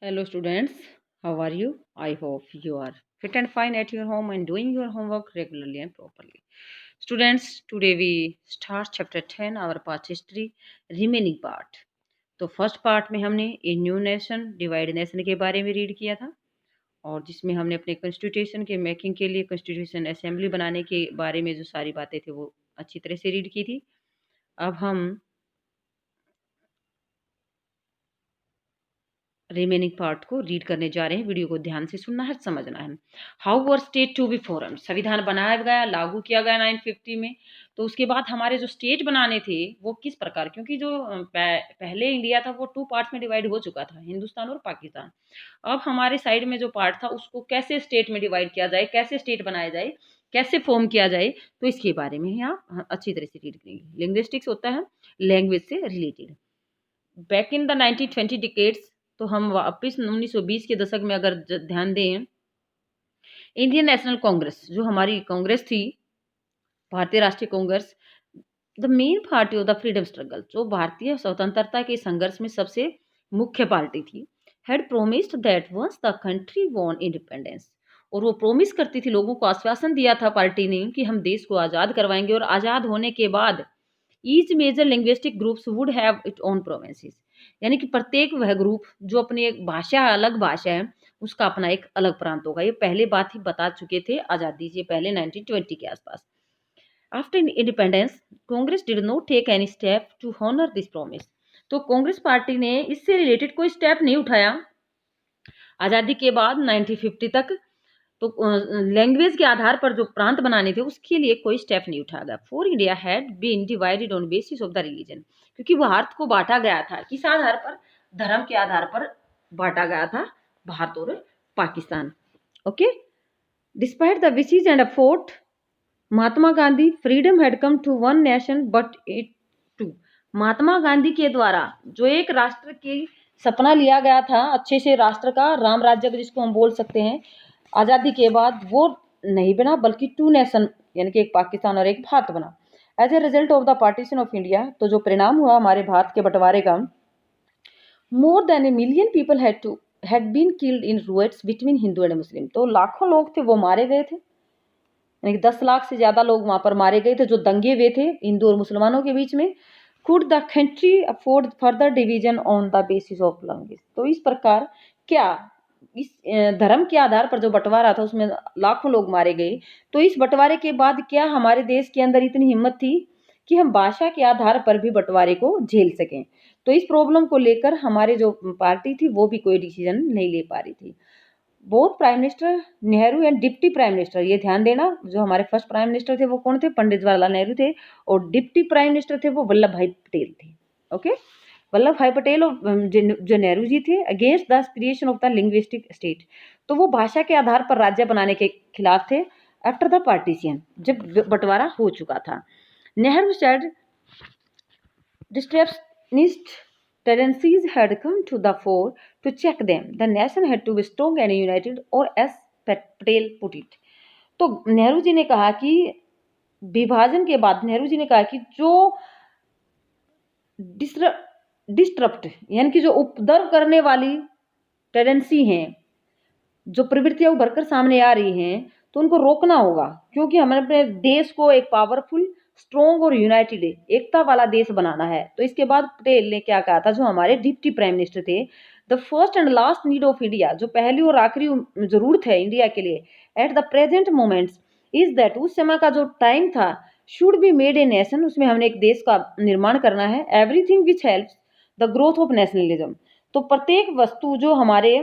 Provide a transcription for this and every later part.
Hello students, how are you? I hope you are fit and fine at your home and doing your homework regularly and properly. Students, today we start chapter 10, our past history, remaining part. तो first part में हमने a new nation divide nation के बारे में read किया था और जिसमें हमने अपने कॉन्स्टिट्यूशन के मेकिंग के लिए कॉन्स्टिट्यूशन असेंबली बनाने के बारे में जो सारी बातें थी वो अच्छी तरह से रीड की थी। अब हम रिमेनिंग पार्ट को रीड करने जा रहे हैं। वीडियो को ध्यान से सुनना है, समझना है। How were state to be form, संविधान बनाया गया, लागू किया गया 950 में। तो उसके बाद हमारे जो स्टेट बनाने थे वो किस प्रकार, क्योंकि जो पहले इंडिया था वो टू पार्ट्स में डिवाइड हो चुका था, हिंदुस्तान और पाकिस्तान। अब हमारे साइड में जो पार्ट था उसको कैसे स्टेट में डिवाइड किया जाए, कैसे स्टेट बनाया जाए, कैसे फॉर्म किया जाए, तो इसके बारे में ही आप अच्छी तरह से रीड करेंगे। लिंग्विस्टिक्स होता है लैंग्वेज से related. Back in the 1920 decades, तो हम वापस 1920 के दशक में अगर ध्यान दें, इंडियन नेशनल कांग्रेस जो हमारी कांग्रेस थी, भारतीय राष्ट्रीय Congress, the main party of the freedom struggle, जो भारतीय स्वतंत्रता के संघर्ष में सबसे मुख्य पार्टी थी, had promised that once the country won independence, और वो प्रोमिस करती थी, लोगों को आश्वासन दिया था पार्टी ने कि हम देश को आज़ाद करवाएंगे और आज़ाद होने के बाद each major linguistic groups would have it own provinces, यानी कि प्रत्येक वह ग्रुप जो अपनी एक भाषा अलग भाषा है उसका अपना एक अलग प्रांत होगा। ये पहले बात ही बता चुके थे आज़ादी से पहले 1920 के आसपास। After independence Congress did not take any step to honour this promise, तो कांग्रेस पार्टी ने इससे रिलेटेड कोई स्टेप नहीं उठाया आज़ादी के बाद 1950 तक। तो लैंग्वेज के आधार पर जो प्रांत बनाने थे उसके लिए कोई स्टेप नहीं उठाया गया। For India had been divided on basis of the religion, क्योंकि भारत को बांटा गया था किस आधार पर, धर्म के आधार पर बांटा गया था भारत और Pakistan. Okay, despite the wishes and effort Mahatma Gandhi, freedom had come to one nation but it two, Mahatma Gandhi के द्वारा जो एक राष्ट्र की सपना लिया गया था, अच्छे से राष्ट्र का, राम राज्य जिसको हम बोल सकते हैं, आज़ादी के बाद वो नहीं बना बल्कि टू नेशन यानी कि एक पाकिस्तान और एक भारत बना। As a result of the partition of India, तो जो परिणाम हुआ हमारे भारत के बंटवारे का, more than a million people had been killed in riots between Hindu and Muslim, तो लाखों लोग थे वो मारे गए थे, यानी कि 10 लाख से ज़्यादा लोग वहाँ पर मारे गए थे जो दंगे हुए थे हिंदू और मुसलमानों के बीच में। Could the country afford further division on the basis of language, तो इस प्रकार क्या इस धर्म के आधार पर जो बंटवारा था उसमें लाखों लोग मारे गए, तो इस बंटवारे के बाद क्या हमारे देश के अंदर इतनी हिम्मत थी कि हम भाषा के आधार पर भी बंटवारे को झेल सकें। तो इस प्रॉब्लम को लेकर हमारे जो पार्टी थी वो भी कोई डिसीजन नहीं ले पा रही थी। Both prime minister Nehru and deputy prime minister, ये ध्यान देना, जो हमारे फर्स्ट प्राइम मिनिस्टर थे वो कौन थे, पंडित जवाहरलाल नेहरू थे, और डिप्टी प्राइम मिनिस्टर थे वो वल्लभ भाई पटेल थे। ओके, वल्लभ भाई पटेल और जो नेहरू जी थे against the creation of the linguistic state, तो वो भाषा के आधार पर राज्य बनाने के खिलाफ थे आफ्टर द पार्टीशन, जब बंटवारा हो चुका था। Nehru said disruptionist tendencies had come to the fore to check them. The nation had to be strong and united, और as पटेल put it, तो नेहरू जी ने कहा कि विभाजन के बाद नेहरू जी ने कहा कि जो डिस्टरप्ट यानी कि जो उपद्रव करने वाली टेंडेंसी हैं, जो प्रवृत्तियां उभर कर सामने आ रही हैं, तो उनको रोकना होगा, क्योंकि हमें अपने देश को एक पावरफुल, स्ट्रॉन्ग और यूनाइटेड एकता वाला देश बनाना है। तो इसके बाद पटेल ने क्या कहा था, जो हमारे डिप्टी प्राइम मिनिस्टर थे, the first and last need of India, जो पहली और आखिरी जरूरत है इंडिया के लिए at the present moments is that, उस समय का जो टाइम था, should be made a nation, उसमें हमने एक देश का निर्माण करना है, everything which helps the growth of nationalism, तो प्रत्येक वस्तु जो हमारे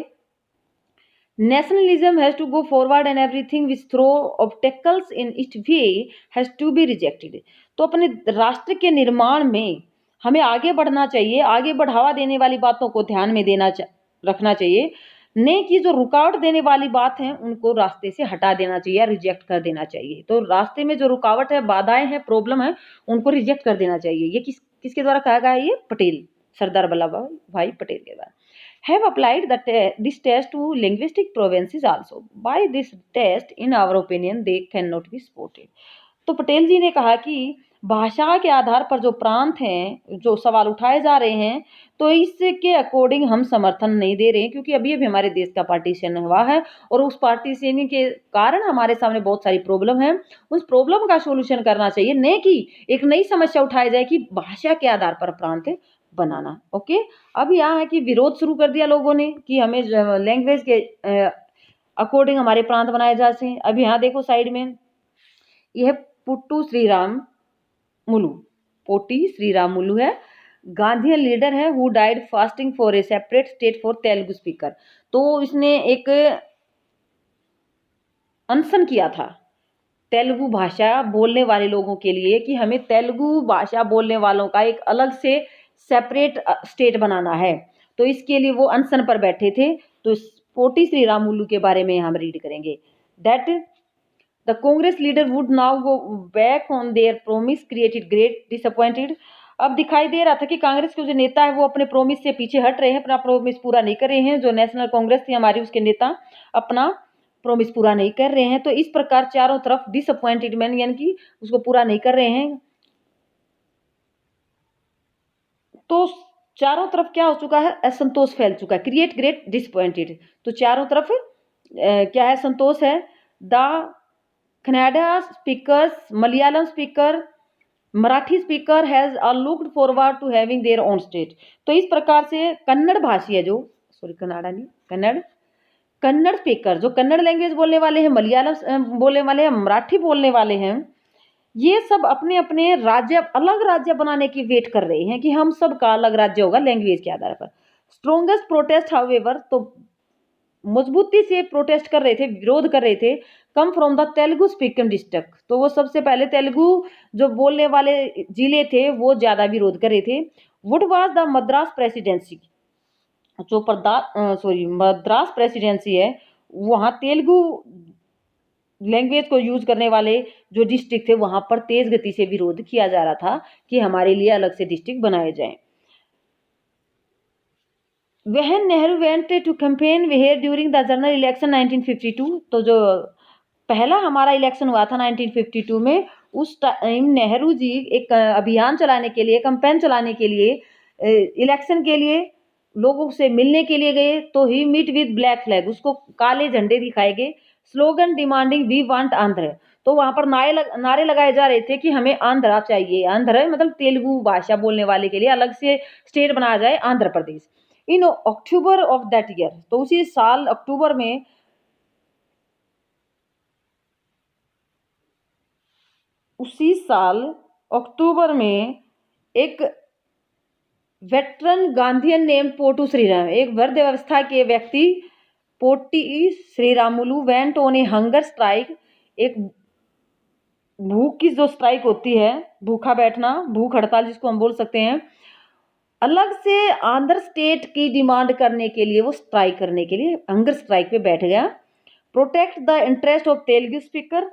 nationalism has to go forward and everything which throw obstacles in its way has to be rejected, तो अपने राष्ट्र के निर्माण में हमें आगे बढ़ना चाहिए, आगे बढ़ावा देने वाली बातों को ध्यान में रखना चाहिए, नहीं कि जो रुकावट देने वाली बात है उनको रास्ते से हटा देना चाहिए, रिजेक्ट कर देना चाहिए। तो रास्ते में जो रुकावट है, बाधाएं हैं, प्रॉब्लम है, उनको रिजेक्ट कर देना चाहिए। ये किसके द्वारा कहा गया है, ये पटेल, सरदार वल्लभ भाई पटेल के द्वारा। have applied this test to linguistic provinces also. By this test, in our opinion, they cannot be supported. तो पटेल जी ने कहा कि भाषा के आधार पर जो प्रांत हैं, जो सवाल उठाए जा रहे हैं, तो इसके अकॉर्डिंग हम समर्थन नहीं दे रहे हैं, क्योंकि अभी-अभी हमारे देश का पार्टीशन हुआ है और उस पार्टीशनिंग के कारण हमारे सामने बहुत सारी प्रॉब्लम है। उस प्रॉब्लम का सॉल्यूशन करना चाहिए, नहीं कि एक नई समस्या उठाई जाए कि भाषा के आधार पर प्रांत बनाना। ओके, अब यहाँ है कि विरोध शुरू कर दिया लोगों ने कि हमें लैंग्वेज के अकॉर्डिंग हमारे प्रांत बनाए जा सकें। अब यहाँ देखो साइड में, यह पुट्टू श्रीराम मुलु, पोटी श्रीराम मुलु है, गांधीयन लीडर है who died fasting for a separate state for Telugu speaker. तो इसने एक अनशन किया था तेलुगु भाषा बोलने वाले लोगों के लिए कि हमें तेलुगु भाषा बोलने वालों का एक अलग से सेपरेट स्टेट बनाना है। तो इसके लिए वो अनशन पर बैठे थे। तो पोटी श्रीरामुलु के बारे में हम रीड करेंगे that the Congress leader would now go back on their promise created great disappointed. अब दिखाई दे रहा था कि कांग्रेस के जो नेता है वो अपने प्रोमिस से पीछे हट रहे हैं, अपना प्रोमिस पूरा नहीं कर रहे हैं। जो नेशनल कांग्रेस थी हमारी, उसके नेता अपना प्रोमिस पूरा नहीं कर रहे हैं। तो इस प्रकार चारों तरफ डिसअपॉइंटेड मैन, यानी कि उसको पूरा नहीं कर रहे हैं। तो चारों तरफ क्या हो चुका है, असंतोष फैल चुका है, क्रिएट ग्रेट डिसअपॉइंटेड। तो चारों तरफ क्या है, संतोष है। The Kannada speakers, Malayalam speaker, Marathi speaker has looked forward to having their own state. तो इस प्रकार से कन्नड़ भाषी है जो, सॉरी कनाडा नहीं, कन्नड़ स्पीकर जो कन्नड़ लैंग्वेज बोलने वाले हैं, मलयालम बोलने वाले हैं, मराठी बोलने वाले हैं, ये सब अपने अपने राज्य, अलग राज्य बनाने की वेट कर रहे हैं कि हम सब का अलग राज्य होगा लैंग्वेज के आधार पर। स्ट्रॉन्गेस्ट प्रोटेस्ट हाउएवर, तो मजबूती से प्रोटेस्ट कर रहे थे, विरोध कर रहे थे, come from the Telugu speaking district. तो वो सबसे पहले तेलुगु जो बोलने वाले जिले थे वो ज्यादा विरोध कर रहे थे। Would was the Madras presidency, जो मद्रास प्रेसिडेंसी है, वहाँ तेलुगु लैंग्वेज को यूज करने वाले जो डिस्ट्रिक्ट थे वहां पर तेज गति से विरोध किया जा रहा था कि हमारे लिए अलग से डिस्ट्रिक्ट बनाए जाएं। When Nehru went to campaign here during the general election 1952, तो जो पहला हमारा इलेक्शन हुआ था 1952 में, उस टाइम नेहरू जी एक अभियान चलाने के लिए, कैंपेन चलाने के लिए, इलेक्शन के लिए लोगों से मिलने के लिए गए। तो he meet with black flag, उसको काले झंडे दिखाए गए। Slogan demanding we want Andhra, तो वहां पर नारे लगाए जा रहे थे कि हमें आंध्रा चाहिए। आंध्र मतलब तेलुगु भाषा बोलने वाले के लिए अलग से स्टेट बनाया जाए, आंध्र प्रदेश। इन अक्टूबर ऑफ दैट ईयर, तो उसी साल अक्टूबर में, उसी साल अक्टूबर में एक veteran Gandhian name Potti Sriram, एक वृद्ध व्यवस्था के व्यक्ति Potti Sriramulu went on a hunger strike, एक भूख की जो स्ट्राइक होती है, भूखा बैठना, भूख हड़ताल जिसको हम बोल सकते हैं, अलग से आंध्र स्टेट की डिमांड करने के लिए, वो स्ट्राइक करने के लिए हंगर स्ट्राइक पे बैठ गया। Protect the interest of Telugu speaker,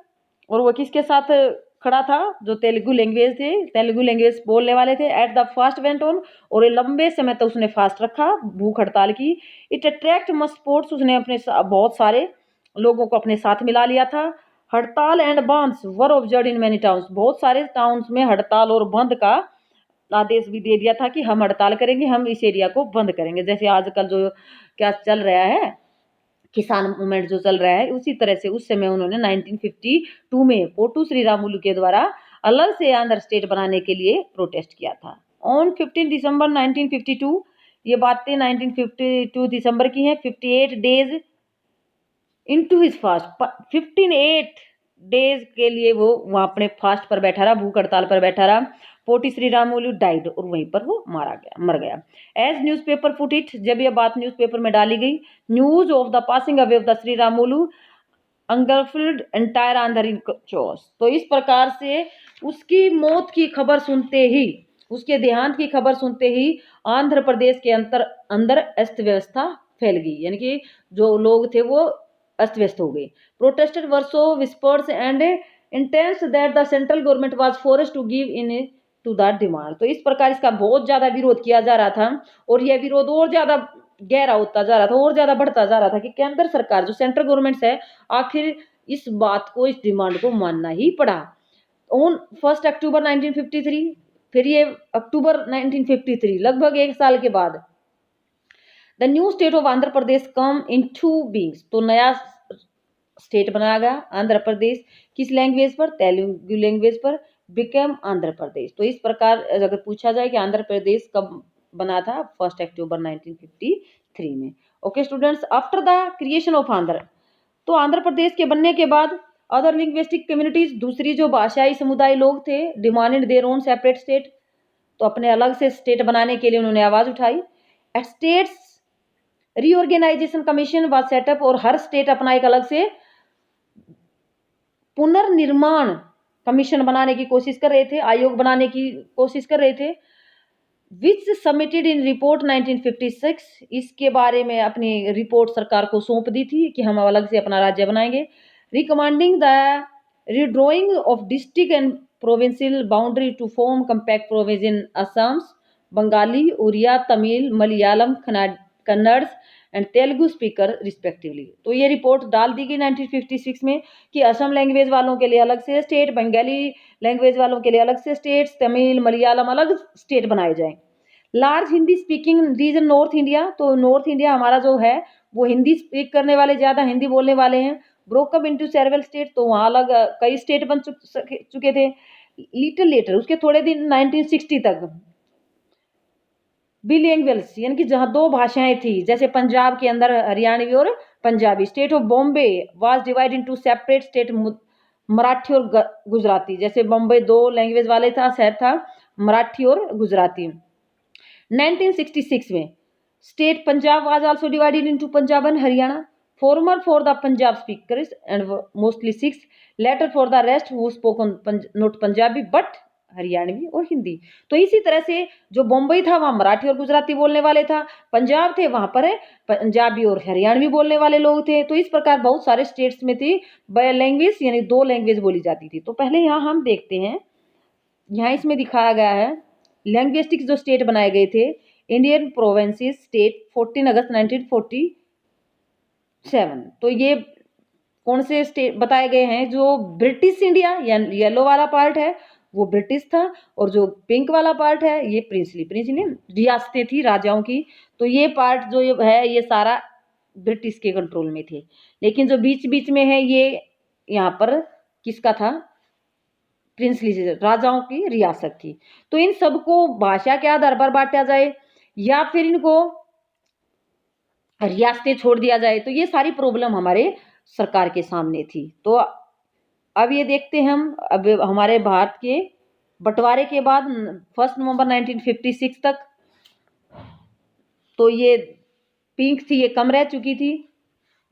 और वो किसके साथ खड़ा था, जो तेलुगु लैंग्वेज थे, तेलुगु लैंग्वेज बोलने वाले थे। At the fast went on, और ये लंबे समय तक उसने फास्ट रखा, भूख हड़ताल की। इट अट्रैक्ट मच सपोर्ट्स, उसने अपने बहुत सारे लोगों को अपने साथ मिला लिया था। हड़ताल एंड बंद वर ऑब्जर्व्ड इन मेनी टाउन्स, बहुत सारे टाउन्स में हड़ताल और बंद का आदेश भी दे दिया था कि हम हड़ताल करेंगे, हम इस एरिया को बंद करेंगे। जैसे आजकल जो क्या चल रहा है, किसान मूवमेंट जो चल रहा है, उसी तरह से उस समय उन्होंने 1952 में पोटू श्रीरामुलु के द्वारा अलग से आंध्र स्टेट बनाने के लिए प्रोटेस्ट किया था। ऑन 15 दिसंबर 1952, ये बातें 1952 दिसंबर की हैं। 58 days into his fast, 58 days के लिए वो वहां अपने फास्ट पर बैठा रहा, भूख हड़ताल पर बैठा रहा। पोटी श्रीरामुलु डाइड, और वहीं पर वो मर गया। एज न्यूज़पेपर पुट इट, जब यह बात न्यूज़पेपर में डाली गई, news of the passing away of the Sriramulu engulfed entire Andhra in chaos. तो इस प्रकार से उसकी मौत की खबर सुनते ही, उसके देहांत की खबर सुनते ही आंध्र प्रदेश के अंदर अस्त व्यवस्था फैल गई, यानी कि जो लोग थे वो अस्त व्यस्त हो गए। Protested were so whispers and intense that the central government was forced to give in to that demand. तो इस प्रकार इसका बहुत ज्यादा विरोध किया जा रहा था, और यह विरोध और ज्यादा गहरा होता जा रहा था, और ज्यादा बढ़ता जा रहा था कि केंद्र सरकार जो सेंट्रल गवर्नमेंट है, आखिर इस बात को, इस डिमांड को मानना ही पड़ा। ऑन 1 अक्टूबर 1953, फिर ये अक्टूबर 1953, लगभग 1 साल के बाद the new state of Andhra Pradesh come in two beings, तो नया स्टेट बनाया गया आंध्र प्रदेश, किस लैंग्वेज पर, तेलुगु लैंग्वेज पर, बिकम आंध्र प्रदेश। तो इस प्रकार अगर पूछा जाए कि आंध्र प्रदेश कब बना था, 1 अक्टूबर 1953 में। Okay students, after the creation of Andhra, तो आंध्र प्रदेश के बनने के बाद अदर लिंग्विस्टिक कम्युनिटीज, दूसरी जो भाषाई समुदाय लोग थे, demanded their own separate state, तो अपने अलग से स्टेट बनाने के लिए उन्होंने आवाज उठाई। At states reorganisation commission was set up, और हर स्टेट अपना एक अलग से पुनर्निर्माण कमीशन बनाने की कोशिश कर रहे थे, आयोग बनाने की कोशिश कर रहे थे। विच सबमिटेड इन रिपोर्ट 1956, इसके बारे में अपनी रिपोर्ट सरकार को सौंप दी थी कि हम अलग से अपना राज्य बनाएंगे। Recommending the redrawing of district and provincial boundary to form compact province in Assam, Bengali, Oriya, Tamil, Malayalam, Kannada and Telugu speaker respectively. तो ये रिपोर्ट डाल दी गई 1956 में कि असम लैंग्वेज वालों के लिए अलग से स्टेट, बंगाली लैंग्वेज वालों के लिए अलग से स्टेट्स, तमिल, मलयालम अलग स्टेट बनाए जाएं। Large Hindi speaking region north India, तो नॉर्थ इंडिया हमारा जो है वो हिंदी स्पीक करने वाले, ज़्यादा हिंदी बोलने वाले हैं। ब्रोकअप इनटू सेवरल स्टेट, तो वहाँ अलग कई स्टेट बन चुके थे। लिटिल लेटर, उसके थोड़े दिन 1960 तक बिलिंगुअल्स, यानी कि जहाँ दो भाषाएं थी, जैसे पंजाब के अंदर हरियाणवी और Punjabi. State of Bombay was divide into separate state, Marathi और गुजराती, जैसे बॉम्बे दो लैंग्वेज वाले था, शहर था, मराठी और गुजराती। 1966 में state Punjab was also divided into Punjab and Haryana, former for the Punjab speakers and mostly Sikhs, latter for the rest who spoken not Punjabi but Haryanvi और हिंदी। तो इसी तरह से जो बम्बई था वहाँ मराठी और गुजराती बोलने वाले था, पंजाब थे वहाँ पर पंजाबी और हरियाणवी बोलने वाले लोग थे। तो इस प्रकार बहुत सारे स्टेट्स में थी लैंग्वेज, यानी दो लैंग्वेज बोली जाती थी। तो पहले यहाँ हम देखते हैं, यहाँ इसमें दिखाया गया है लैंग्वेस्टिक जो स्टेट बनाए गए थे, इंडियन प्रोविंसेस स्टेट 14 अगस्त 1947। तो ये कौन से स्टेट बताए गए हैं, जो ब्रिटिश इंडिया येलो वाला पार्ट है वो ब्रिटिश था, और जो पिंक वाला पार्ट है ये प्रिंसली रियासतें थी राजाओं की। तो ये पार्ट जो है ये सारा ब्रिटिश के कंट्रोल में थे, लेकिन जो बीच बीच में है ये यहाँ पर किसका था, प्रिंसली राजाओं की रियासत थी। तो इन सबको भाषा के आधार पर बांटा जाए या फिर इनको रियासतें छोड़ दिया जाए, तो ये सारी प्रॉब्लम हमारे सरकार के सामने थी। तो अब ये देखते हैं हम, अब हमारे भारत के बंटवारे के बाद 1 नवंबर 1956 तक, तो ये पिंक थी ये कम रह चुकी थी,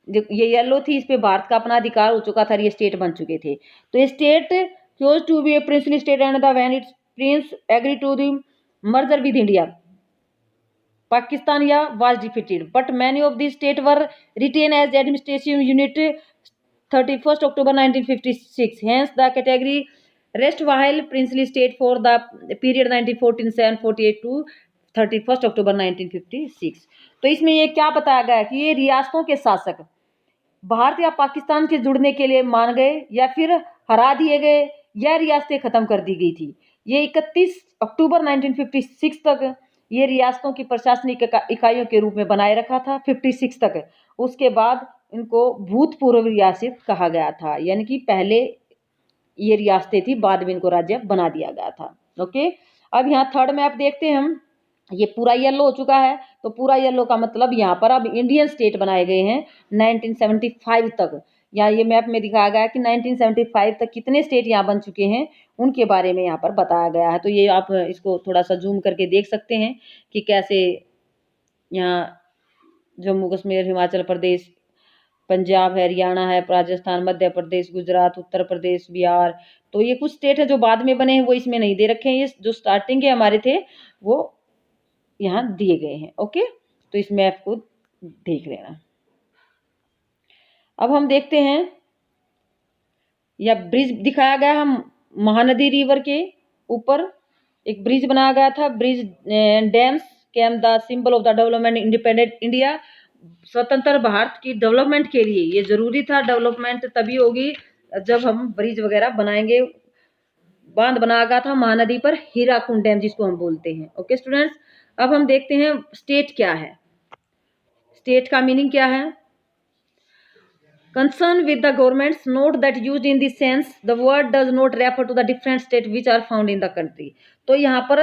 ये येलो थी, इस पे भारत का अपना अधिकार हो चुका था, ये स्टेट बन चुके थे। तो ये state chose to be a princely state and the when its prince agreed to the merger with India, Pakistan was defeated, but many of these states were retained as administrative unit 31st October 1956. Hence the category rest while princely state for the period 1947-48 to 31st October 1956। तो इसमें ये क्या बताया गया कि ये रियासतों के शासक भारत या पाकिस्तान के जुड़ने के लिए मान गए या फिर हरा दिए गए या रियासतें खत्म कर दी गई थी। ये 31 अक्टूबर 1956 तक ये रियासतों की प्रशासनिक इकाइयों के रूप में बनाए रखा था 56 तक। उसके बाद इनको भूतपूर्व रियासत कहा गया था, यानी कि पहले ये रियासतें थी, बाद में इनको राज्य बना दिया गया था। ओके, अब यहाँ थर्ड मैप देखते हैं हम, ये पूरा येलो हो चुका है, तो पूरा येलो का मतलब यहाँ पर अब इंडियन स्टेट बनाए गए हैं 1975 तक। यहाँ ये मैप में दिखाया गया है कि 1975 तक कितने स्टेट यहाँ बन चुके हैं उनके बारे में यहाँ पर बताया गया है। तो ये आप इसको थोड़ा सा जूम करके देख सकते हैं कि कैसे यहाँ जम्मू कश्मीर, हिमाचल प्रदेश, पंजाब है, हरियाणा है, राजस्थान, मध्य प्रदेश, गुजरात, उत्तर प्रदेश, बिहार। तो ये कुछ स्टेट है जो बाद में बने हैं, वो इसमें नहीं दे रखे हैं, ये जो स्टार्टिंग के हमारे थे वो यहाँ दिए गए हैं। ओके, तो इस मैप को देख लेना। अब हम देखते हैं, या ब्रिज दिखाया गया, हम महानदी रिवर के ऊपर एक ब्रिज बनाया गया था। Bridge dams came the symbol of the development independent India. स्वतंत्र भारत की डेवलपमेंट के लिए ये जरूरी था, डेवलपमेंट तभी होगी जब हम ब्रिज वगैरह बनाएंगे, बांध बनाया गया था महानदी पर, हीराकुंड डैम जिसको हम बोलते हैं। ओके स्टूडेंट्स, अब हम देखते हैं स्टेट क्या है। स्टेट का मीनिंग क्या है? Concern with the governments, note that used in this sense the word does not refer to the different states which are found in the country। तो यहाँ पर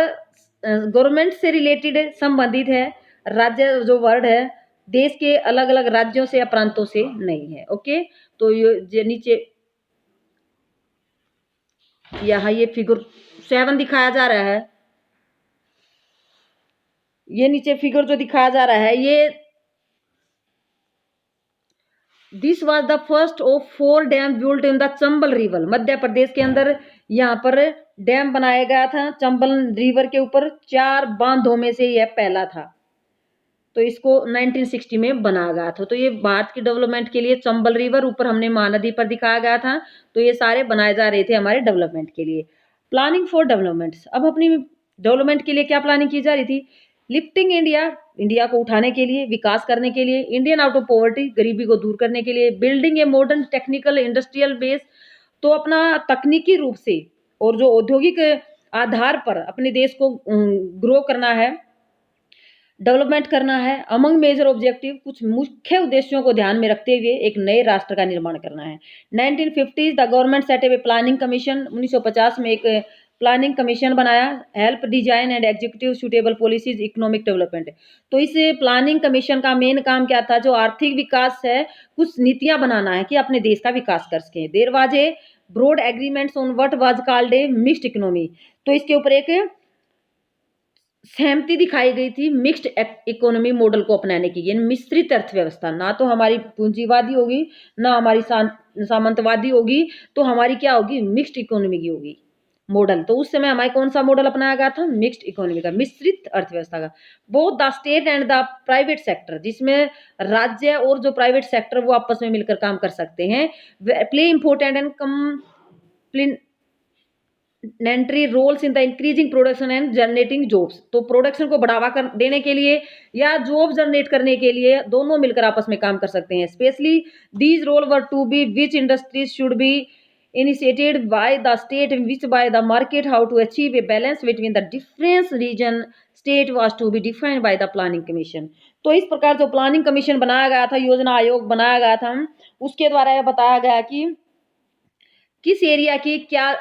गवर्नमेंट से रिलेटेड संबंधित है, राज्य जो वर्ड है देश के अलग अलग राज्यों से या प्रांतों से नहीं है। ओके, तो ये नीचे यहाँ ये फिगर 7 दिखाया जा रहा है, ये नीचे फिगर जो दिखाया जा रहा है ये this was the first of 4 dam built in the Chambal river. Madhya Pradesh के अंदर यहाँ पर डैम बनाया गया था चंबल रिवर के ऊपर, 4 बांधों में से यह पहला था। तो इसको 1960 में बनाया गया था। तो ये भारत की डेवलपमेंट के लिए चंबल रिवर, ऊपर हमने महानदी पर दिखाया गया था। तो ये सारे बनाए जा रहे थे हमारे डेवलपमेंट के लिए। प्लानिंग फॉर डेवलपमेंट, अब अपनी डेवलपमेंट के लिए क्या प्लानिंग की जा रही थी? लिफ्टिंग इंडिया, इंडिया को उठाने के लिए, विकास करने के लिए, इंडियन आउट ऑफ पॉवर्टी, गरीबी को दूर करने के लिए, building a modern technical industrial base, तो अपना तकनीकी रूप से और जो औद्योगिक आधार पर अपने देश को ग्रो करना है, डेवलपमेंट करना है। अमंग मेजर ऑब्जेक्टिव, कुछ मुख्य उद्देश्यों को ध्यान में रखते हुए एक नए राष्ट्र का निर्माण करना है। 1950 the government set up a planning commission, 1950 में एक प्लानिंग कमीशन बनाया, help design and executive suitable policies economic development. तो इस प्लानिंग कमीशन का मेन काम क्या था? जो आर्थिक विकास है, कुछ नीतियां बनाना है कि अपने देश का विकास कर सकें। There was a broad agreements on what was called a mixed economy, तो इसके ऊपर एक सहमति दिखाई गई थी मिक्स्ड इकोनॉमी मॉडल को अपनाने की। यानी मिश्रित अर्थव्यवस्था, ना तो हमारी पूंजीवादी होगी ना हमारी सामंतवादी होगी, तो हमारी क्या होगी? मिक्स्ड इकोनॉमी की होगी मॉडल। तो उस समय हमारे कौन सा मॉडल अपनाया गया था? मिक्स्ड इकोनॉमी का, मिश्रित अर्थव्यवस्था का। Both the state and the private sector, जिसमें राज्य और जो प्राइवेट सेक्टर वो आपस में मिलकर काम कर सकते हैं। Play important and complementary roles in the increasing production and generating jobs. तो प्रोडक्शन को बढ़ावा देने के लिए या जॉब जनरेट करने के लिए दोनों मिलकर आपस में काम कर सकते हैं। Specially these role were to be which industries should be initiated by the state and which by the market, how to achieve a balance between the different region state was to be defined by the planning commission। तो इस प्रकार जो planning commission बनाया गया था, योजना आयोग बनाया गया था, उसके द्वारा यह बताया गया कि किस एरिया की क्या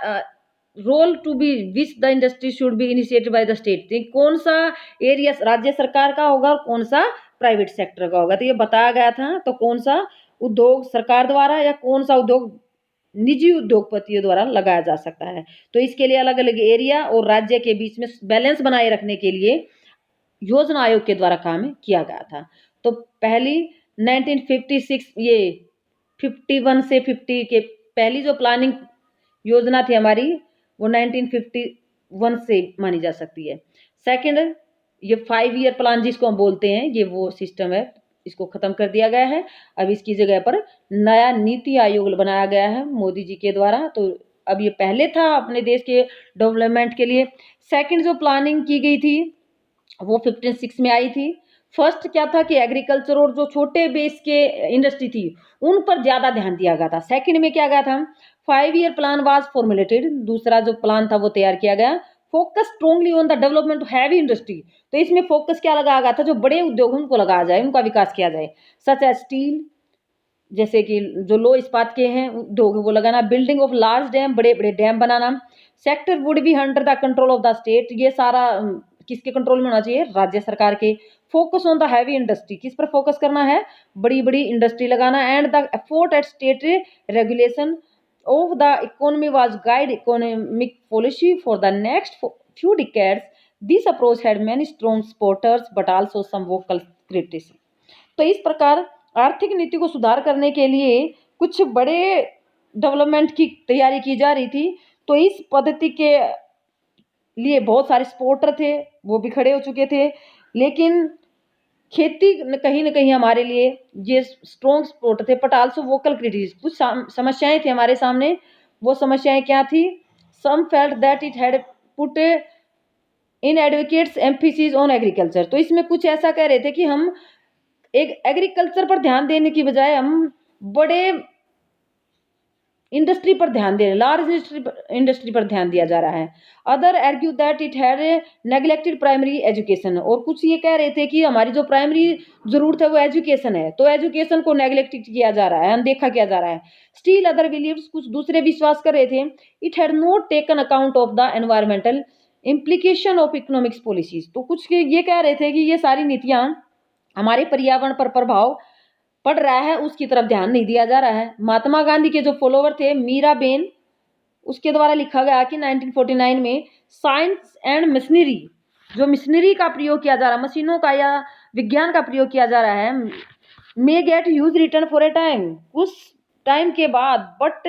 role to be which the industry should be initiated by the state, कौन सा एरिया राज्य सरकार का होगा और कौन सा प्राइवेट सेक्टर का होगा। तो ये बताया गया था। तो कौन सा उद्योग सरकार द्वारा या कौन सा उद्योग निजी उद्योगपतियों द्वारा लगाया जा सकता है। तो इसके लिए अलग अलग एरिया और राज्य के बीच में बैलेंस बनाए रखने के लिए योजना आयोग के द्वारा काम किया गया था। तो पहली 1956 ये 51 से 50 के पहली जो प्लानिंग योजना थी हमारी वो 1951 से मानी जा सकती है। सेकंड, ये 5 ईयर प्लान जिसको हम बोलते हैं, ये वो सिस्टम है, इसको खत्म कर दिया गया है। अब इसकी जगह पर नया नीति आयोग बनाया गया है मोदी जी के द्वारा। तो अब ये पहले था अपने देश के डेवलपमेंट के लिए। सेकंड जो प्लानिंग की गई थी वो 56 में आई थी। फर्स्ट क्या था कि एग्रीकल्चर और जो छोटे बेस के इंडस्ट्री थी उन पर ज्यादा ध्यान दिया गया था। सेकंड में क्या गया था? 5 ईयर प्लान वाज फॉर्मुलेटेड, दूसरा जो प्लान था वो तैयार किया गया। Focus strongly on the development of heavy industry, तो इसमें फोकस क्या लगाया गया था? जो बड़े उद्योग उनको लगाया जाए, उनका विकास किया जाए। सच एज स्टील, जैसे कि जो लो इस्पात के हैं उद्योग वो लगाना। बिल्डिंग ऑफ लार्ज डैम, बड़े बड़े dam banana. Sector would be under the control of the state, ये सारा किसके कंट्रोल में होना चाहिए? राज्य सरकार के। Focus on the heavy industry, किस पर फोकस करना है? बड़ी बड़ी इंडस्ट्री लगाना। And the effort at state regulation of the economy was guide economic policy for the next few decades. This approach had many strong supporters but also some vocal critics। तो इस प्रकार आर्थिक नीति को सुधार करने के लिए कुछ बड़े डेवलपमेंट की तैयारी की जा रही थी। तो इस पद्धति के लिए बहुत सारे सपोर्टर थे, वो भी खड़े हो चुके थे। लेकिन खेती कहीं न कहीं हमारे लिए ये स्ट्रॉन्ग सपोर्ट थे, बट आल्सो वोकल क्रिटिसिज्म, कुछ समस्याएं थी हमारे सामने। वो समस्याएं क्या थी? Some felt that it had put in advocates emphasis on agriculture. तो इसमें कुछ ऐसा कह रहे थे कि हम एक एग्रीकल्चर पर ध्यान देने की बजाय हम बड़े इंडस्ट्री पर ध्यान दे रहे हैं, लार्ज इंडस्ट्री पर ध्यान दिया जा रहा है। Other argue that it had neglected primary education, और कुछ ये कह रहे थे कि हमारी जो प्राइमरी जरूरत है वो एजुकेशन है, तो एजुकेशन को नेग्लेक्ट किया जा रहा है, अनदेखा किया जा रहा है। स्टिल अदर बिलीव्स, कुछ दूसरे विश्वास कर रहे थे, it had not taken account of the environmental implication of economics policies. तो कुछ ये कह रहे थे कि ये सारी नीतियां हमारे पर्यावरण पर प्रभाव पड़ रहा है उसकी तरफ ध्यान नहीं दिया जा रहा है। महात्मा गांधी के जो फॉलोवर थे मीराबेन, उसके द्वारा लिखा गया कि 1949 में साइंस एंड मशीनरी, जो मशीनरी का प्रयोग किया जा रहा है, मशीनों का या विज्ञान का प्रयोग किया जा रहा है, may get huge return for a time, उस टाइम के बाद, but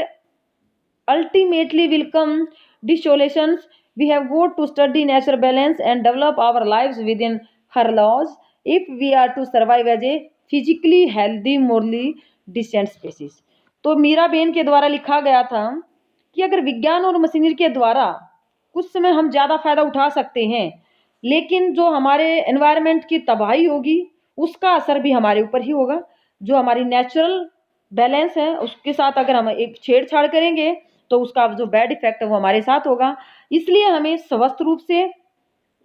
ultimately will come desolations, we have got to study nature balance and develop our lives within her laws if we are to survive as a physically healthy morally decent species. तो मीराबेन के द्वारा लिखा गया था कि अगर विज्ञान और मशीनरी के द्वारा कुछ समय हम ज़्यादा फायदा उठा सकते हैं, लेकिन जो हमारे एनवायरनमेंट की तबाही होगी उसका असर भी हमारे ऊपर ही होगा। जो हमारी नेचुरल बैलेंस है उसके साथ अगर हम एक छेड़छाड़ करेंगे तो उसका जो बैड इफेक्ट है वो हमारे साथ होगा। इसलिए हमें स्वस्थ रूप से,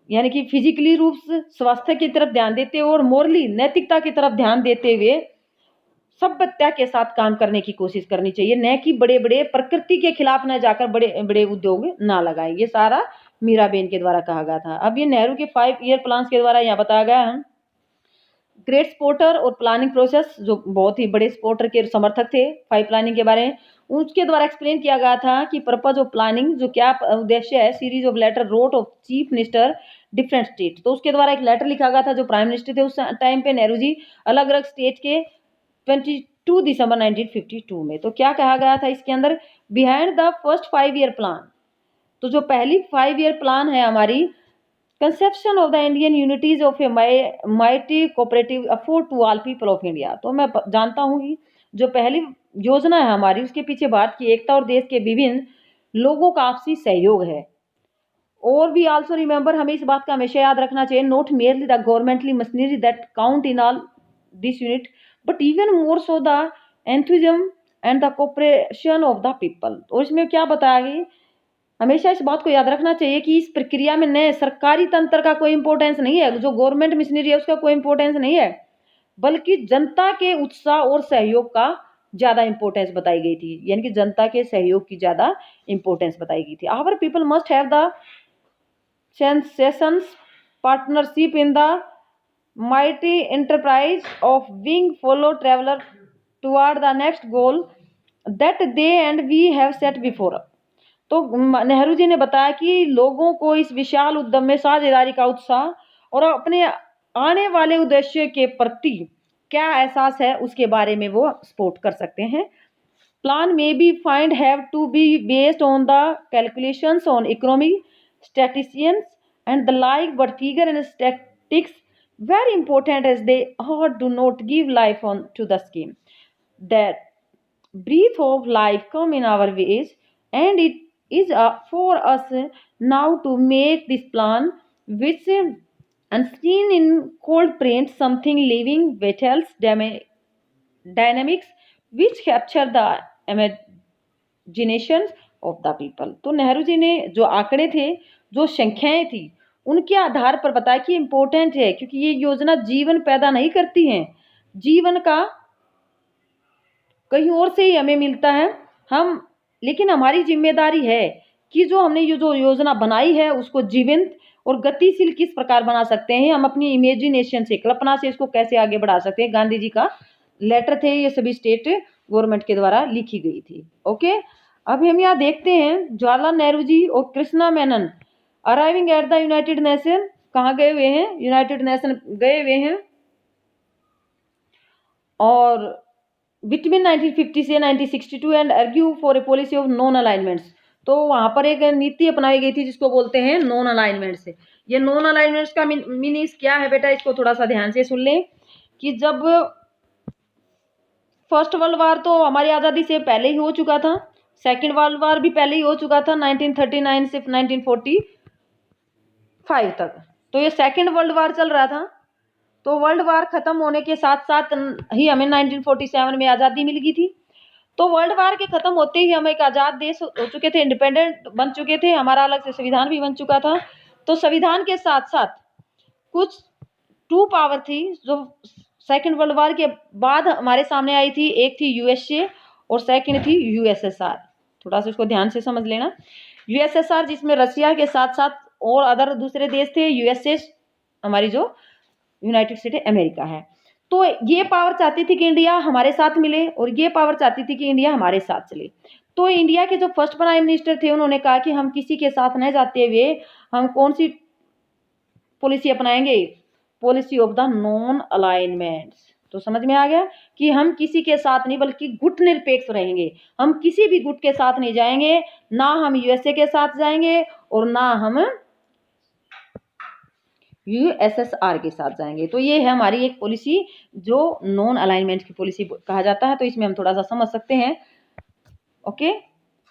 यानी कि फिजिकली रूप से स्वास्थ्य की तरफ ध्यान देते हुए और मोरली नैतिकता की तरफ ध्यान देते हुए सभ्यता के साथ काम करने की कोशिश करनी चाहिए, न कि बड़े बड़े प्रकृति के खिलाफ न जाकर बड़े बड़े उद्योग ना लगाएं। ये सारा मीराबेन के द्वारा कहा गया था। अब ये नेहरू के 5 ईयर प्लान के द्वारा यहाँ बताया गया है। ग्रेट सपोर्टर और प्लानिंग प्रोसेस, जो बहुत ही बड़े सपोर्टर के समर्थक थे 5 प्लानिंग के बारे में, उसके द्वारा एक्सप्लेन किया गया था कि पर्पज ऑफ प्लानिंग, जो क्या उद्देश्य है, series of letter wrote of chief minister different state. तो उसके द्वारा एक लेटर लिखा गया था जो प्राइम मिनिस्टर थे उस टाइम पे, नेहरू जी, अलग अलग स्टेट के 22 दिसंबर 1952 में। तो क्या कहा गया था इसके अंदर, behind the first 5 year plan, तो जो पहली 5 ईयर प्लान है हमारी, conception of the Indian unities of a mighty cooperative afford to all people of India. तो मैं जानता हूँ कि जो पहली योजना है हमारी उसके पीछे भारत की एकता और देश के विभिन्न लोगों का आपसी सहयोग है। और वी आल्सो रिमेंबर, हमें इस बात का हमेशा याद रखना चाहिए, not merely the governmentally machinery that count in all this unit but even more so the enthusiasm and the cooperation of the people. और इसमें क्या बताया गया, हमेशा इस बात को याद रखना चाहिए कि इस प्रक्रिया में नए सरकारी तंत्र का कोई इंपॉर्टेंस नहीं है, जो गवर्नमेंट मशीनरी है उसका कोई इंपॉर्टेंस नहीं है, बल्कि जनता के उत्साह और सहयोग का ज्यादा इंपॉर्टेंस बताई गई थी, यानी कि जनता के सहयोग की ज्यादा इंपॉर्टेंस बताई गई थी। Our people must have the sensations partnership in the mighty enterprise of being fellow traveler toward the next goal that they and we have set before। तो नेहरू जी ने बताया कि लोगों को इस विशाल उद्यम में साझेदारी का उत्साह और अपने आने वाले उद्देश्य के प्रति क्या एहसास है उसके बारे में वो सपोर्ट कर सकते हैं। प्लान में be find have to be based on the calculations on economy statisticians and the like, but figure and statistics very important as they all do not give life on to the scheme that breath of life come in our ways, and it is for us now to make this plan which unseen in cold print something living vitals dynamics which capture the imaginations of the people। तो नेहरू जी ने जो आंकड़े थे, जो संख्याएं थी, उनके आधार पर बताया कि इम्पोर्टेंट है, क्योंकि ये योजना जीवन पैदा नहीं करती है, जीवन का कहीं और से ही हमें मिलता है। लेकिन हमारी जिम्मेदारी है कि जो हमने ये जो योजना बनाई है उसको जीवंत और गतिशील किस प्रकार बना सकते हैं, हम अपनी इमेजिनेशन से, कल्पना से इसको कैसे आगे बढ़ा सकते हैं। गांधी जी का लेटर थे, ये सभी स्टेट गवर्नमेंट के द्वारा लिखी गई थी। ओके, अब हम यहाँ देखते हैं जवाहरलाल नेहरू जी और Krishna Menon arriving at the United nation, कहाँ गए हुए हैं, यूनाइटेड नेशन गए हुए हैं, और बिटवीन 1950 से 1962 and argue for a policy of non alignments. तो वहां पर एक नीति अपनाई गई थी जिसको बोलते हैं नॉन अलाइनमेंट से। ये नॉन अलाइनमेंट्स का मीनिंग क्या है बेटा, इसको थोड़ा सा ध्यान से सुन लें कि जब फर्स्ट वर्ल्ड वार तो हमारी आज़ादी से पहले ही हो चुका था, सेकेंड वर्ल्ड वार भी पहले ही हो चुका था 1939 से 1945 तक। तो ये सेकेंड वर्ल्ड वार चल रहा था। तो वर्ल्ड वार खत्म होने के साथ साथ ही हमें 1947 में आज़ादी मिल गई थी। तो वर्ल्ड वार के खत्म होते ही हम एक आजाद देश हो चुके थे, इंडिपेंडेंट बन चुके थे, हमारा अलग से संविधान भी बन चुका था। तो संविधान के साथ साथ कुछ टू पावर थी जो सेकेंड वर्ल्ड वार के बाद हमारे सामने आई थी। एक थी यूएसए और सेकंड थी यूएसएसआर। थोड़ा सा इसको ध्यान से समझ लेना। यूएसएसआर जिसमें रशिया के साथ साथ और अदर दूसरे देश थे। यूएसए हमारी जो यूनाइटेड स्टेट अमेरिका है। तो ये पावर चाहती थी कि इंडिया हमारे साथ मिले और ये पावर चाहती थी कि इंडिया हमारे साथ चले। तो इंडिया के जो फर्स्ट प्राइम मिनिस्टर थे उन्होंने कहा कि हम किसी के साथ न जाते हुए हम कौन सी पॉलिसी अपनाएंगे, policy of the non alignment. तो समझ में आ गया कि हम किसी के साथ नहीं बल्कि गुट निरपेक्ष रहेंगे। हम किसी भी गुट के साथ नहीं जाएंगे, ना हम यूएसए के साथ जाएंगे और ना हम यूएसएसआर के साथ जाएंगे। तो ये है हमारी एक पॉलिसी जो नॉन अलाइनमेंट की पॉलिसी कहा जाता है। तो इसमें हम थोड़ा सा समझ सकते हैं। Okay,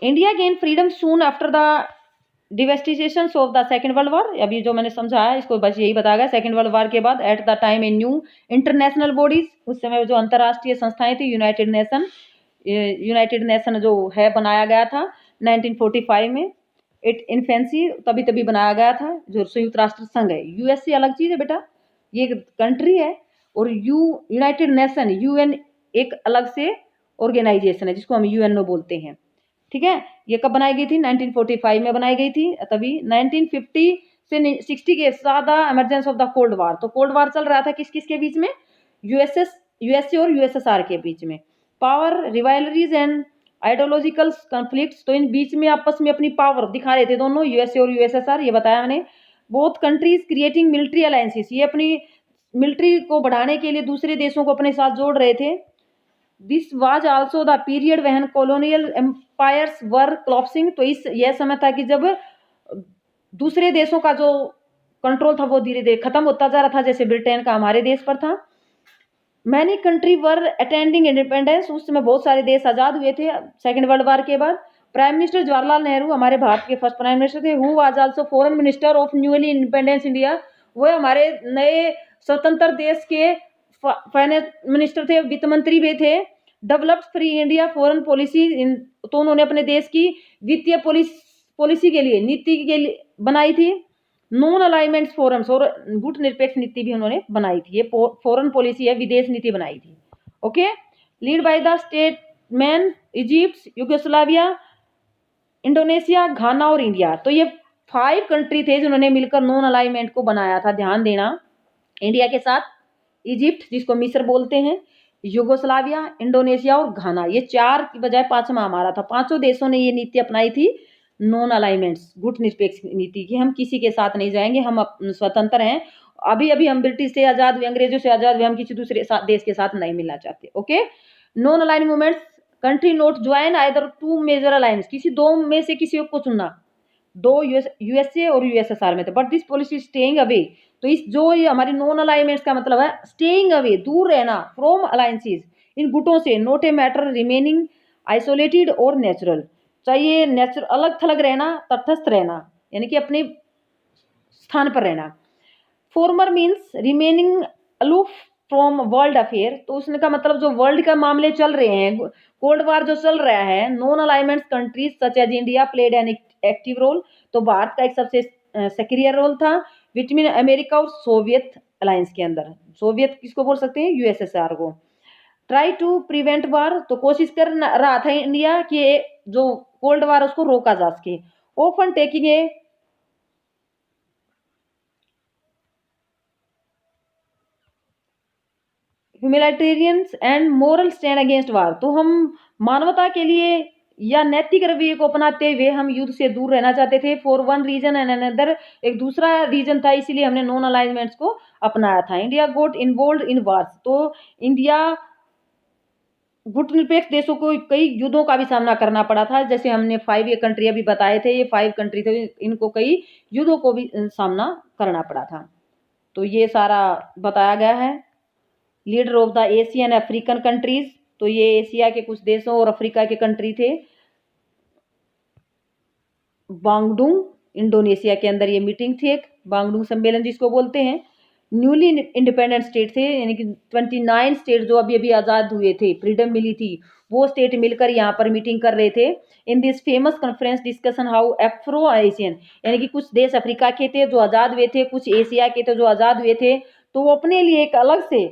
India gain freedom soon after the devastation of the second world war. अभी जो मैंने समझाया इसको बस यही बताया। सेकेंड वर्ल्ड वॉर के बाद at the time a new international bodies, उस समय जो अंतर्राष्ट्रीय संस्थाएं थी, यूनाइटेड नेशन जो है बनाया गया था 1945 में। इट इन्फेंसी तभी तभी बनाया गया था। जो संयुक्त राष्ट्र संघ है, यूएसए अलग चीज है बेटा, ये एक कंट्री है, और यूनाइटेड नेशन यूएन एक अलग से ऑर्गेनाइजेशन है जिसको हम यूएनओ बोलते हैं। ठीक है, ये कब बनाई गई थी? 1945 में बनाई गई थी। तभी 1950 से 60 के ज्यादा emergence of the cold war. तो कोल्ड वार चल रहा था किस किस के बीच में? यूएसए और यूएसएसआर के बीच में। पावर रिवाइलरीज एंड आइडियोलॉजिकल कॉन्फ्लिक्ट्स, तो इन बीच में आपस में अपनी पावर दिखा रहे थे दोनों, यूएसए और यूएसएसआर, ये बताया मैंने। Both countries creating military alliances, ये अपनी मिलिट्री को बढ़ाने के लिए दूसरे देशों को अपने साथ जोड़ रहे थे। This was also the period when colonial empires were collapsing, तो इस यह समय था कि जब दूसरे देशों का जो कंट्रोल था वो धीरे धीरे खत्म होता जा रहा था, जैसे ब्रिटेन का हमारे देश पर था। मैनी कंट्री वर अटेंडिंग इंडिपेंडेंस, उस समय बहुत सारे देश आजाद हुए थे सेकेंड वर्ल्ड वार के बाद। प्राइम मिनिस्टर जवाहरलाल नेहरू हमारे भारत के फर्स्ट प्राइम मिनिस्टर थे। Who was also foreign minister of newly independence India, वो हमारे नए स्वतंत्र देश के फाइनेंस मिनिस्टर थे, वित्त मंत्री भी थे। Developed free India foreign policy, तो उन्होंने अपने देश की वित्तीय पॉलिसी के लिए नीति के लिए बनाई थी। नॉन अलाइनमेंट फोरम्स और गुट निरपेक्ष नीति भी उन्होंने बनाई थी। ये फॉरेन पॉलिसी है, विदेश नीति बनाई थी। Okay, lead by the statesman Egypt, Yugoslavia, Indonesia, Ghana और इंडिया। तो ये 5 कंट्री थे जिन्होंने मिलकर नॉन अलाइनमेंट को बनाया था। ध्यान देना, इंडिया के साथ इजिप्ट जिसको मिस्र बोलते हैं, यूगोस्लाविया, इंडोनेशिया और घाना, ये 4 की बजाय 5वां हमारा था। 5 देशों ने ये नीति अपनाई थी नॉन अलाइनमेंट्स, गुट निरपेक्ष नीति की। हम किसी के साथ नहीं जाएंगे, हम स्वतंत्र हैं। अभी अभी हम ब्रिटिश से आजाद हुए, अंग्रेजों से आजाद हुए, हम किसी दूसरे देश के साथ नहीं मिलना चाहते। Okay, non align movements, country not join either two major alliance, किसी दो में से किसी को चुनना। दो यूएसए और यूएसएसआर में थे, but this policy staying away. तो इस जो ये हमारी नॉन अलाइनमेंट्स का मतलब है स्टेइंग अवे, दूर रहना, फ्रॉम अलायंसेस, इन गुटों से। Note a matter remaining isolated और नेचुरल, चाहिए नेचुरल, अलग थलग रहना, तटस्थ रहना, यानी कि अपने स्थान पर रहना। Farmer means remaining aloof from world affair, तो उसने का मतलब जो वर्ल्ड का मामले चल रहे हैं, कोल्ड वार जो चल रहा है, non alignment countries such as India played an active role, तो भारत का एक सबसे सक्रिय रोल था बिटवीन अमेरिका और सोवियत अलायंस के अंदर। सोवियत किसको बोल सकते हैं? यूएसएसआर को। ट्राई टू प्रिवेंट वार, तो कोशिश कर रहा था इंडिया कि जो कोल्ड वार उसको रोका जा सके। Open taking a humanitarians and moral stand against war, तो हम मानवता के लिए या नैतिक रवैये को अपनाते हुए हम युद्ध से दूर रहना चाहते थे। For one reason and another, एक दूसरा रीजन था, इसीलिए हमने नॉन अलाइनमेंट्स को अपनाया था। India got involve in wars, तो इंडिया गुट निरपेक्ष देशों को कई युद्धों का भी सामना करना पड़ा था। जैसे हमने 5 ये कंट्री अभी बताए थे, ये 5 कंट्री थे, इनको कई युद्धों को भी सामना करना पड़ा था। तो ये सारा बताया गया है। Leader of the Asian African countries, तो ये एशिया के कुछ देशों और अफ्रीका के कंट्री थे। बांगडुंग इंडोनेशिया के अंदर ये मीटिंग थी, एक बांगडुंग सम्मेलन जिसको बोलते हैं। न्यूली इंडिपेंडेंट स्टेट थे, यानी कि 29 स्टेट जो अभी अभी आज़ाद हुए थे, फ्रीडम मिली थी, वो स्टेट मिलकर यहाँ पर मीटिंग कर रहे थे। In this famous conference discussion how Afro Asian, यानी कि कुछ देश अफ्रीका के थे जो आज़ाद हुए थे, कुछ एशिया के थे जो आज़ाद हुए थे, तो वो अपने लिए एक अलग से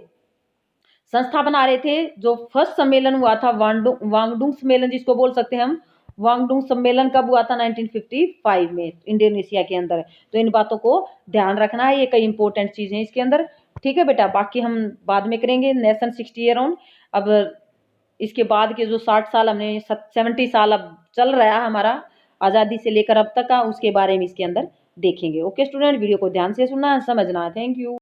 संस्था बना रहे थे। जो फर्स्ट सम्मेलन हुआ था वांगडुंग सम्मेलन जिसको बोल सकते हैं हम, वांगडुंग सम्मेलन कब हुआ था? 1955 में इंडोनेशिया के अंदर। तो इन बातों को ध्यान रखना है, ये कई इंपॉर्टेंट चीजें हैं इसके अंदर। ठीक है बेटा, बाकी हम बाद में करेंगे। नेशन 60 ईयर ऑन, अब इसके बाद के जो 60 साल हमने 70 साल अब चल रहा है हमारा आज़ादी से लेकर अब तक का, उसके बारे में इसके अंदर देखेंगे। ओके स्टूडेंट, वीडियो को ध्यान से सुनना है, समझना है। Thank you.